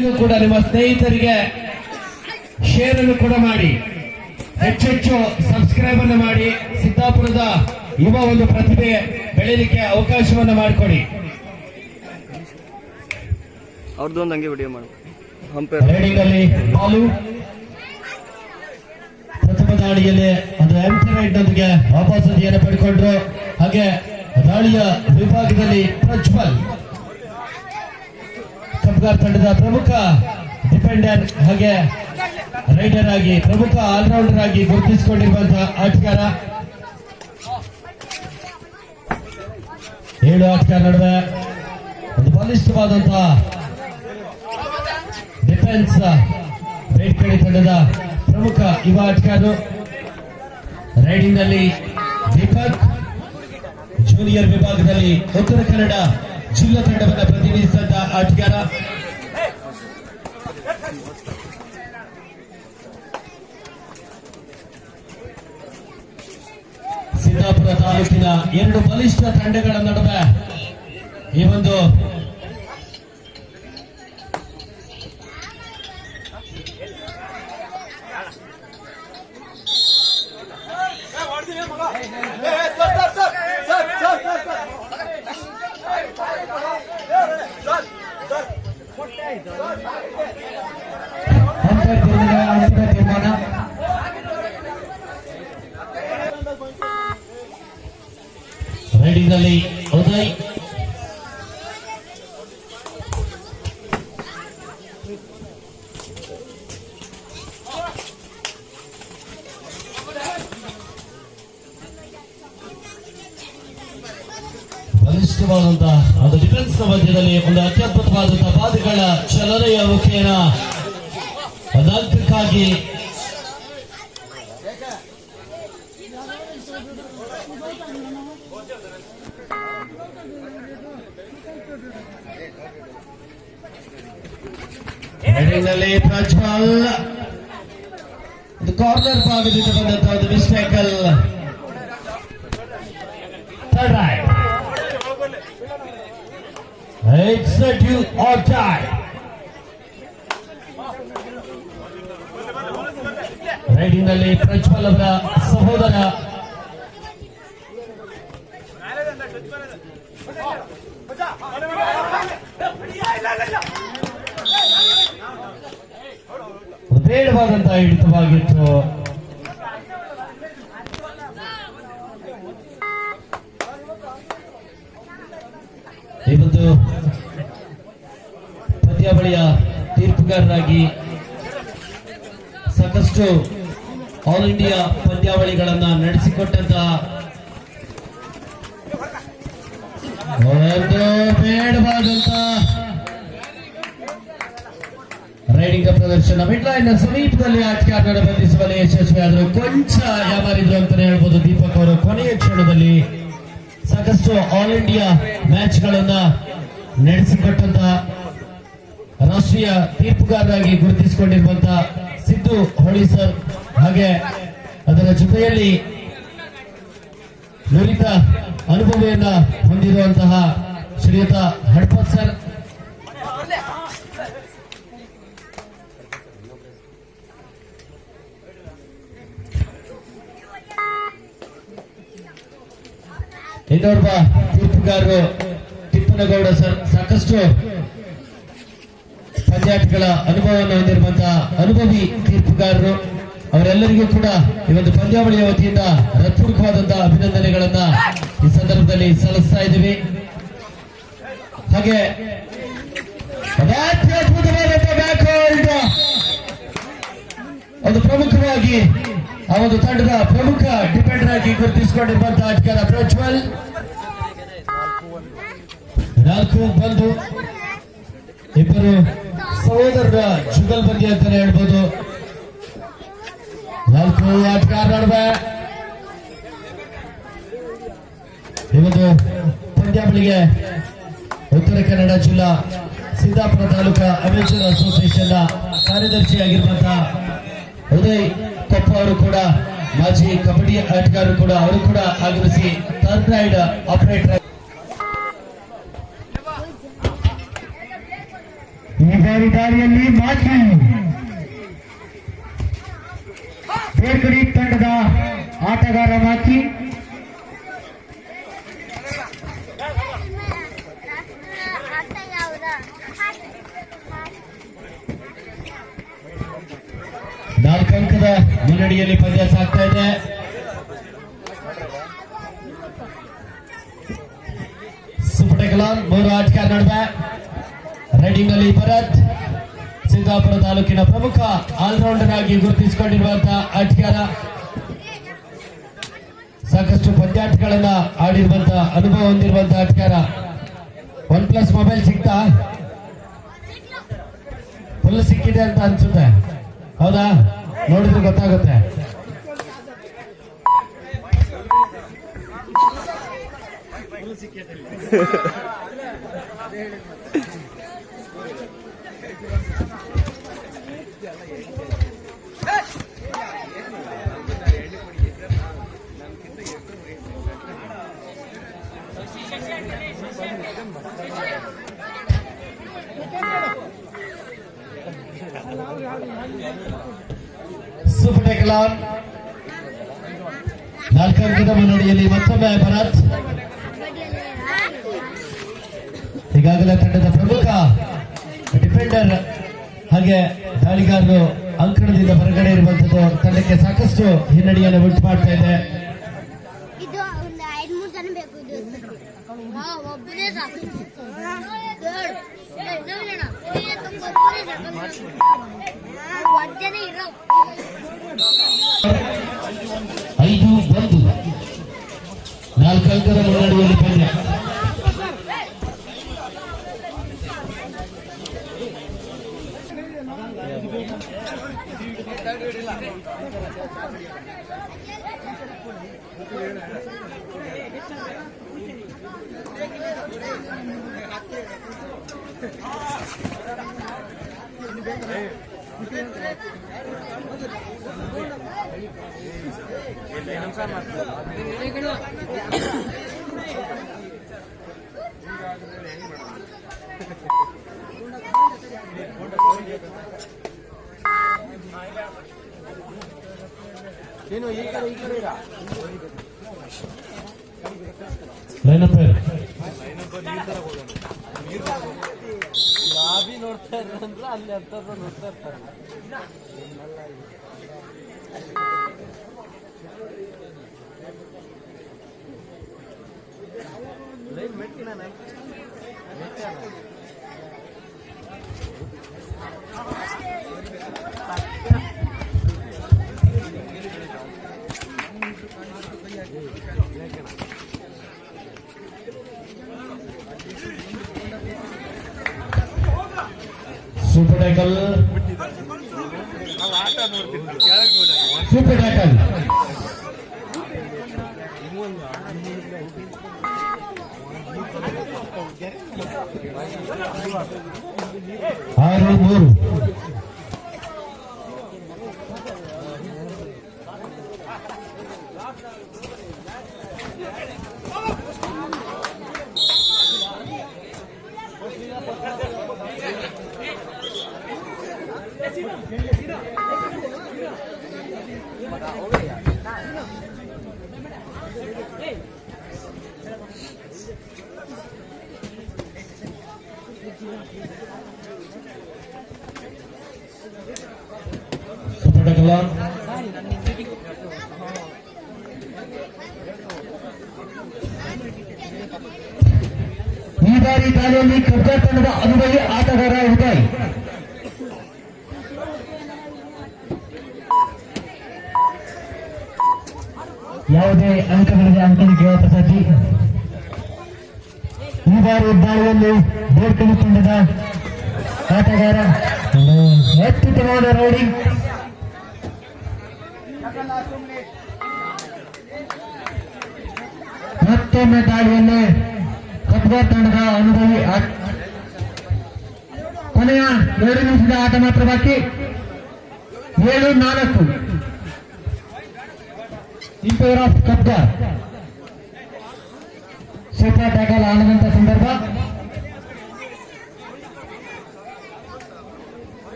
ಎಲ್ಲರಿಗೂ ಕೂಡ ನಿಮ್ಮ ಸ್ನೇಹಿತರಿಗೆ ಶೇರ್ ಅನ್ನು ಕೂಡ ಮಾಡಿ, ಹೆಚ್ಚೆಚ್ಚು ಸಬ್ಸ್ಕ್ರೈಬ್ ಅನ್ನು ಮಾಡಿ, ಸಿದ್ದಾಪುರದ ಯುವ ಒಂದು ಪ್ರತಿಭೆ ಬೆಳೆಯಲಿಕ್ಕೆ ಅವಕಾಶವನ್ನು ಮಾಡಿಕೊಡಿ. ಅವ್ರದ್ದೊಂದು ಹಂಗೆ ವಿಡಿಯೋ ಮಾಡಿ. ರೈಡಿಂಗ್ ಅಲ್ಲಿ ಬಾಲು ಪ್ರಥಮ ದಾಳಿಯಲ್ಲಿ ಅದು ಎಂಟಿ ರೈಡ್ ನೊಂದಿಗೆ ವಾಪಸದಿಯನ್ನು ಪಡ್ಕೊಂಡ್ರು. ಹಾಗೆ ದಾಳಿಯ ವಿಭಾಗದಲ್ಲಿ ಪ್ರಜ್ವಲ್ ಕಬ್ಗಾರ್ ತಂಡದ ಪ್ರಮುಖ ಡಿಫೆಂಡರ್ ಹಾಗೆ ರೈಡರ್ ಆಗಿ ಪ್ರಮುಖ ಆಲ್ರೌಂಡರ್ ಆಗಿ ಗುರುತಿಸಿಕೊಂಡಿರುವಂತಹ ಆಟಗಾರ. 7 ಆಟಗಾರ ನಡುವೆ ಒಂದು ಬಲಿಷ್ಠವಾದಂತಹ ಡಿಫೆನ್ಸ್ ಬೇಡ್ಕಳಿ ತಂಡದ ಪ್ರಮುಖ ಯುವ ಆಟಗಾರರು. ರೈಡಿಂಗ್ ನಲ್ಲಿ ದೀಪಕ್, ಜೂನಿಯರ್ ವಿಭಾಗದಲ್ಲಿ ಉತ್ತರ ಕನ್ನಡ ಜಿಲ್ಲಾ ತಂಡವನ್ನು ಪ್ರತಿನಿಧಿಸಿದ ಆಟಗಾರ. ಸಿದ್ದಾಪುರ ತಾಲೂಕಿನ 2 ಬಲಿಷ್ಠ ತಂಡಗಳ ನಡುವೆ ಈ ಒಂದು ಅಂತಿಮ ತೀರ್ಮಾನ. ರೈಡಿಂಗ್ ನಲ್ಲಿ ಉದಯ್, ಬಲಿಷ್ಠವಾದಂತಹ ಒಂದು ಡಿಫೆನ್ಸ್ ಮಧ್ಯದಲ್ಲಿ ಒಂದು ಅತ್ಯದ್ಭುತವಾದಂತಹ ಪಾದಗಳ ಚಲನೆಯ ಮುಖೇನ ಅಂಕಕ್ಕಾಗಿ ನಲ್ಲಿ ಪ್ರಜ್ವಲ್ ಕಾರ್ನರ್ ಭಾಗದಿಂದ ಬಂದಂತಹ ಒಂದು ಮಿಸ್ಟೇಕಲ್. Third raid, it's a do or die. Raiding ನಲ್ಲಿ ಪ್ರಜ್ವಲ್ ಅವರ ಸಹೋದರ ಬೇಡವಾದಂತಹ ಹಿಡಿತವಾಗಿತ್ತು. ಈ ಒಂದು ಪಂದ್ಯಾವಳಿಯ ತೀರ್ಪುಗಾರರಾಗಿ ಸಾಕಷ್ಟು ಆಲ್ ಇಂಡಿಯಾ ಪಂದ್ಯಾವಳಿಗಳನ್ನ ನಡೆಸಿಕೊಟ್ಟಂತಹ ಒಂದು ಬೇಡವಾದಂತಹ ರೈಡಿಂಗ್ ಪ್ರದರ್ಶನ. ಮಿಡ್ ಲೈನ್ ಸಮೀಪದಲ್ಲಿ ಆಟಗಾರರನ್ನು ಬಂಧಿಸುವಲ್ಲಿ ಯಶಸ್ವಿಯಾದರು. ಕೊಂಚ ಯಾಮಾರಿದ್ರು ಅಂತಾನೆ ಹೇಳ್ಬೋದು ದೀಪಕ್ ಅವರು. ಕೊನೆಯ ಕ್ಷಣದಲ್ಲಿ ಸಾಕಷ್ಟು ಆಲ್ ಇಂಡಿಯಾ ಮ್ಯಾಚ್ ಗಳನ್ನ ನಡೆಸಿಕೊಟ್ಟಂತಹ ರಾಷ್ಟ್ರೀಯ ತೀರ್ಪುಗಾರರಾಗಿ ಗುರುತಿಸಿಕೊಂಡಿರುವಂತಹ ಸಿದ್ದು ಹೋಳಿ ಸರ್, ಹಾಗೆ ಅದರ ಜೊತೆಯಲ್ಲಿ ನುರಿತ ಅನುಭವಿಯನ್ನ ಹೊಂದಿರುವಂತಹ ಶ್ರೀಯುತ ಹಡ್ಪತ್ ಸರ್, ಇನ್ನೋರ್ವ ತೀರ್ಪುಗಾರರು ತಿಪ್ಪನಗೌಡ ಸರ್. ಸಾಕಷ್ಟು ಪಂದ್ಯಾಟಗಳ ಅನುಭವವನ್ನು ಹೊಂದಿರುವಂತಹ ಅನುಭವಿ ತೀರ್ಪುಗಾರರು. ಅವರೆಲ್ಲರಿಗೂ ಕೂಡ ಈ ಒಂದು ಪಂದ್ಯಾವಳಿಯ ವತಿಯಿಂದ ಹೃತ್ಪೂರ್ವಕವಾದಂತಹ ಅಭಿನಂದನೆಗಳನ್ನ ಈ ಸಂದರ್ಭದಲ್ಲಿ ಸಲ್ಲಿಸ್ತಾ ಇದ್ದೀವಿ. ಹಾಗೆ ಒಂದು ಪ್ರಮುಖವಾಗಿ ಆ ಒಂದು ತಂಡದ ಪ್ರಮುಖ ಡಿಫೆಂಡರ್ ಆಗಿ ಗುರುತಿಸಿಕೊಂಡಿರುವಂತಹ ಆಟಗಾರ ಪ್ರಜ್ವಲ್. 4 ಬಂದು ಇಬ್ಬರು ಸಹೋದರರ ಜುಗಲ್ಬಂದಿ ಅಂತಾನೆ ಹೇಳ್ಬೋದು. 4 ಆಟಗಾರ ನಡುವೆ ಈ ಒಂದು ಪಂದ್ಯಾವಳಿಗೆ ಉತ್ತರ ಕನ್ನಡ ಜಿಲ್ಲಾ ಸಿದ್ದಾಪುರ ತಾಲೂಕಾ ಅಮೆಚೂರ್ ಅಸೋಸಿಯೇಷನ್ ಕಾರ್ಯದರ್ಶಿಯಾಗಿರುವಂತಹ ಉದಯ್ ಕೊಪ್ಪ ಅವರು ಕೂಡ ಮಾಜಿ ಕಬಡ್ಡಿ ಆಟಗಾರರು ಕೂಡ ಅವರು ಕೂಡ ಆಗಮಿಸಿ ಥರ್ಡ್ ರೈಡ್ ಆಪರೇಟರ್ ಬಾರಿ ದಾರಿಯಲ್ಲಿ ಮಾಚಿ ಬೇರ್ಕಡಿ ತಂಡದ ಆಟಗಾರ ಮಾಚಿ ನಾಲ್ಕು ಅಂಕದ ಮುನ್ನಡೆಯಲ್ಲಿ ಪಂದ್ಯ ಸಾಗ್ತಾ ಇದೆ. ಸುಪಟಕಲಾನ್ ಮೂರು ಆಟಗಾರ ನಡುವೆ ರೈಡಿಂಗ್ ನಲ್ಲಿ ಭರತ್ ಸಿದ್ದಾಪುರ ತಾಲೂಕಿನ ಪ್ರಮುಖ ಆಲ್ರೌಂಡರ್ ಆಗಿ ಗುರುತಿಸಿಕೊಂಡಿರುವಂತಹ ಆಟಗಾರ. ಸಾಕಷ್ಟು ಪಂದ್ಯಾಟಗಳನ್ನ ಆಡಿರುವಂತಹ ಅನುಭವ ಹೊಂದಿರುವಂತಹ ಆಟಗಾರ. OnePlus ಮೊಬೈಲ್ ಸಿಗ್ತಾ ಫುಲ್ ಸಿಕ್ಕಿದೆ ಅಂತ ಅನ್ಸುತ್ತೆ, ಹೌದಾ? ನೋಡಿದ್ರೆ ಗೊತ್ತಾಗುತ್ತೆ. ಸುಪಟಕಲಾನ್ ನಾಲ್ಕು ಅಂಕದ ಮುನ್ನಡೆಯಲ್ಲಿ ಮತ್ತೊಮ್ಮೆ ಭರತ್. ಈಗಾಗಲೇ ತಂಡದ ಪ್ರಮುಖ ಡಿಫೆಂಡರ್ ಹಾಗೆ ದಾಳಿಗಾರರು ಅಂಕಣದಿಂದ ಹೊರಗಡೆ ಇರುವಂತದ್ದು ತಂಡಕ್ಕೆ ಸಾಕಷ್ಟು ಹಿನ್ನಡೆಯನ್ನು ಉಂಟು ಮಾಡ್ತಾ ಇದೆ. ಇದು ಒಂದು 5-3 ಜನ ಬೇಕು. ಒಬ್ಬನೇ ಸಾಕು. 5-1 ನಾಲ್ಕು ಅಂಕದ ಮುನ್ನಡೆಯಲ್ಲಿ ಪಂದ್ಯ. ಲೈನಪ್ ಲಾಬಿ ನೋಡ್ತಾ ಇದ್ರಂದ್ರೆ ಅಲ್ಲಿ ಅಂತದ್ದು ನೋಡ್ತಾ ಇರ್ತಾರೆ. Super tackle, super tackle. 6-3 super tackle. ಈ ಬಾರಿ ದಾಳಿಯಲ್ಲಿ ಕಬ್ಜಾ ತಂಡದ ಅನುಭವಿ ಆಟಗಾರ ಉದಯ್. ಯಾವುದೇ ಅಂಕಗಳಿಗೆ ಅಂಕಣಿಕೆಯ ಪ್ರಸಕ್ತಿ. ಈ ಬಾರಿ ದಾಳಿಯಲ್ಲಿ ಬೇರ್ಕಳಿ ತಂಡದ ಆಟಗಾರ ಅತ್ಯುತ್ತಮವಾದ ರೈಡಿಂಗ್. ಮತ್ತೊಮ್ಮೆ ದಾಳಿಯಲ್ಲಿ ಕಬ್ಜಾ ತಂಡದ ಅನುಭವಿ. ಕೊನೆಯ 2 ನಿಮಿಷದ ಆಟ ಮಾತ್ರ ಬಾಕಿ. 7-4 ಇನ್ ಫೇವರ್ ಆಫ್ ಕಬ್ಜಾ. ಸೂಪರ್ ಟ್ಯಾಕಲ್ ಆನಂತ ಸಂದರ್ಭ.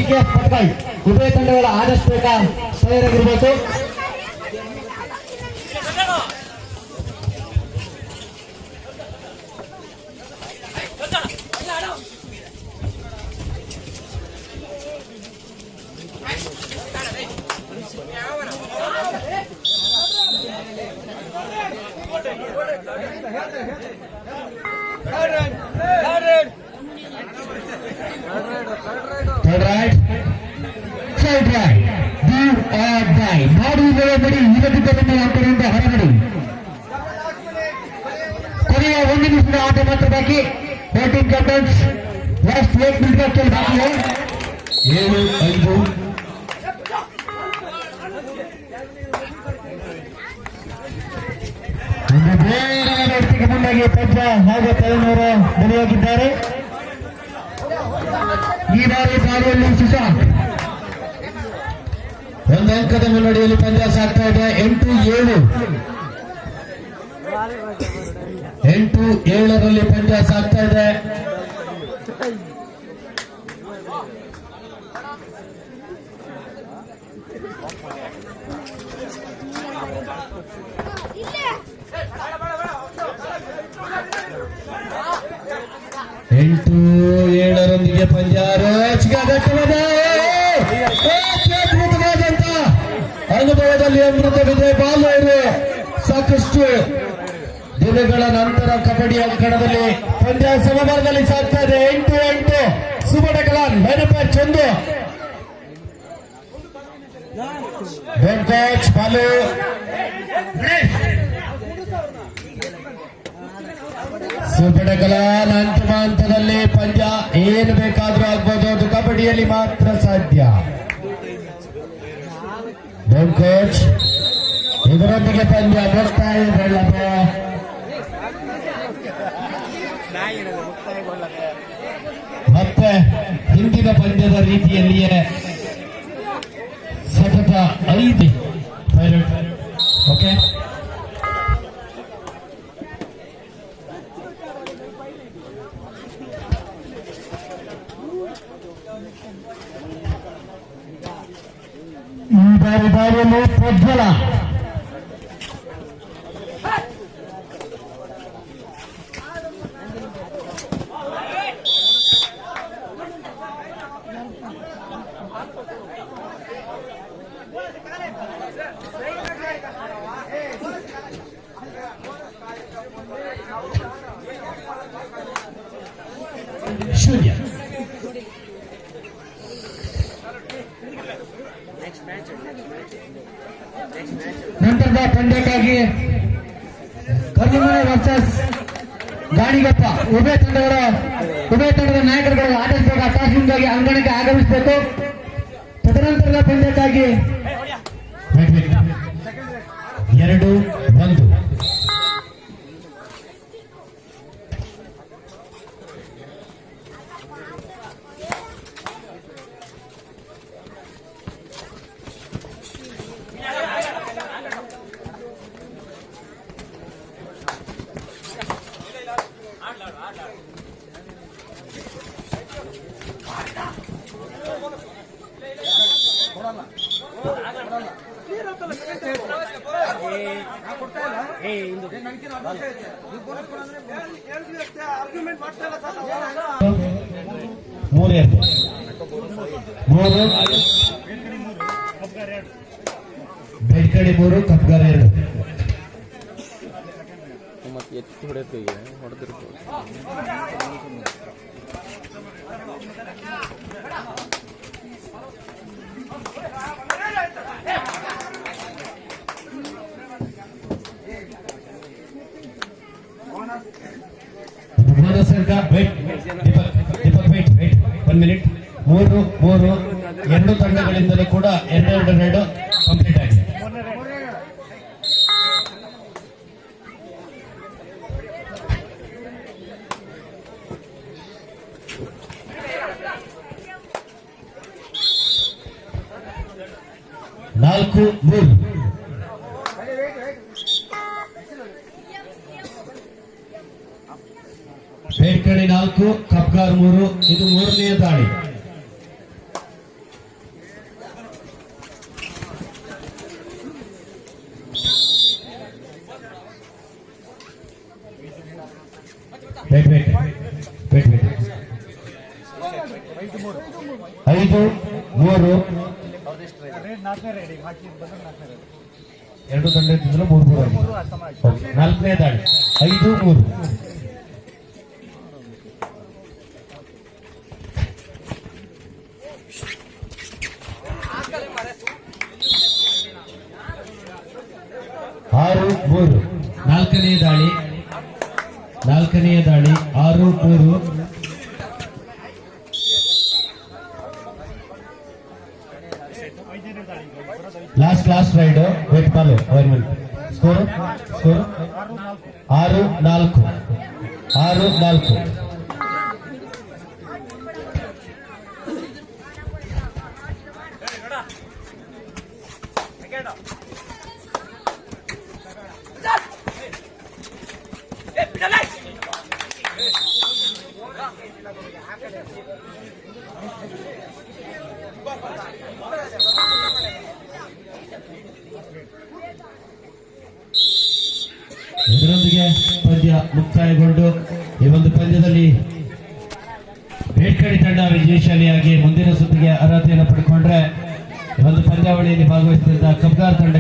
ಟಿಕೆಎಫ್ ಪಟ್ಕಾಯಿ ಉಭಯ ತಂಡಗಳ ಆದಷ್ಟು ಬೇಗ ತಯಾರಾಗಿರ್ಬೇಕು. Third right, side right, do or die. Body ಬಡಿ ಇಲ್ಲದಿದ್ದರಿಂದ ಆಟದಿಂದ ಹೊರಗಡೆ. ಕೊನೆಯ 1 ನಿಮಿಷದ ಆಟ ಮಾತ್ರ ಬಾಕಿ. ಬ್ಯಾಟಿಂಗ್ ಕ್ಯಾಪ್ಟನ್ಸ್ ಲಾಸ್ಟ್ 8 ಮಿನಿಟ್ ಬಾಕಿ है. 7-5. ಒಂದು ಬೇರೆ ವ್ಯಕ್ತಿಗೆ ಮುಂದಾಗಿ ಪಂಚ ಹಾಗೂ ತಲೆನೂರು ಬಲಿಯಾಗಿದ್ದಾರೆ. ಈ ಬಾರಿ ದಾಳಿಯಲ್ಲಿ ಸುಶಾಂತ್ ಒಂದು ಅಂಕದ ಮುನ್ನಡೆಯಲ್ಲಿ ಪಂದ್ಯ ಸಾಗ್ತಾ ಇದೆ. 8-7 ಪಂದ್ಯ ಸಾಗ್ತಾ ಇದೆ. ಎಂಟು ಏಳರೊಂದಿಗೆ ಪಂದ್ಯ ಅದ್ಭುತವಾದಂತ ಅನುಭವದಲ್ಲಿ ಅಮೃತವಿದೆ. ಬಾಲರು ಸಾಕಷ್ಟು ದಿನಗಳ ನಂತರ ಕಬಡ್ಡಿ ಅಂಕಣದಲ್ಲಿ ಪಂದ್ಯ ಸಮಬಲದಲ್ಲಿ ಸಾಗ್ತಾ ಇದೆ. 8-8 ಸುಬಡ ಕಲಾನ್ ಲೈನಪರ್ ಚಂದು ಕೋಚ್ ಬಾಲು ಸುಬಡ ಕಲಾನ್ ಅಂತಿಮ ಹಂತದಲ್ಲಿ ಪಂದ್ಯ ಏನು ಬೇಕಾದ್ರೂ ಆಗ್ಬೋದು, ಅದು ಕಬಡ್ಡಿಯಲ್ಲಿ ಮಾತ್ರ ಸಾಧ್ಯ. ಕೋಚ್ ಇದರೊಂದಿಗೆ ಪಂದ್ಯ ಮುಕ್ತಾಯಗೊಳ್ಳದ ಮತ್ತೆ ಹಿಂದಿನ ಪಂದ್ಯದ ರೀತಿಯಲ್ಲಿಯೇ ಸತತ 5 ಓಕೆ. ಈ ಬಾರಿ ದಾರಿಯಲ್ಲಿ ಪ್ರಜ್ವಲ ಶೂನ್ಯ. ನಂತರದ ಪಂದ್ಯಕ್ಕಾಗಿ ಕರ್ಮಮನೆ ವರ್ಸಸ್ ಗಾಣಿಗಪ್ಪ ಉಭಯ ತಂಡದ ನಾಯಕರುಗಳು ಆಡಳಿತ ತಾಸೀನ್ಗಾಗಿ ಅಂಗಣಕ್ಕೆ ಆಗಮಿಸಬೇಕು. ತದನಂತರದ ಪಂದ್ಯಕ್ಕಾಗಿ 2-1 ಬೆಡ್ಕಡಿ 3 ಕಪ್ಗಾರ 2. ಮತ್ತೆ ಎತ್ತಿ ಹೊಡೆಯುತ್ತೆ ಹೊಡೆದಿರ್ಬೋದು. Deepak wait 1 minute. 3 ಎರಡು ತಂಡಗಳಿಂದಲೂ ಕೂಡ 2 ಕಂಪ್ಲೀಟ್ ಆಗಿದೆ. ನಾಲ್ಕು 3 ಬೇಡ್ಕಣಿ 4 ಕಪ್ಗಾರ್ 3. ಇದು 3ನೇ ದಾಳಿ. 5-3. ಎರಡು ತಂಡ ಇದ್ದಿದ್ರು 3-3 ಆಗಿದೆ. ನಾಲ್ಕನೇ ದಾಳಿ 5-3. ನಾಲ್ಕನೆಯ ದಾಳಿ 6-3. Last raid wait ball score 6-4. ಇದರೊಂದಿಗೆ ಪಂದ್ಯ ಮುಕ್ತಾಯಗೊಂಡು ಈ ಒಂದು ಪಂದ್ಯದಲ್ಲಿ ಬೇಡ್ಕಡಿ ತಂಡ ವಿಜಯಶಾಲಿಯಾಗಿ ಮುಂದಿನ ಸುತ್ತಿಗೆ ಅರ್ಹತೆಯನ್ನು ಪಡ್ಕೊಂಡ್ರೆ ಈ ಒಂದು ಪಂದ್ಯಾವಳಿಯಲ್ಲಿ ಭಾಗವಹಿಸಿದ ಕಬ್ಗಾರ್ ತಂಡ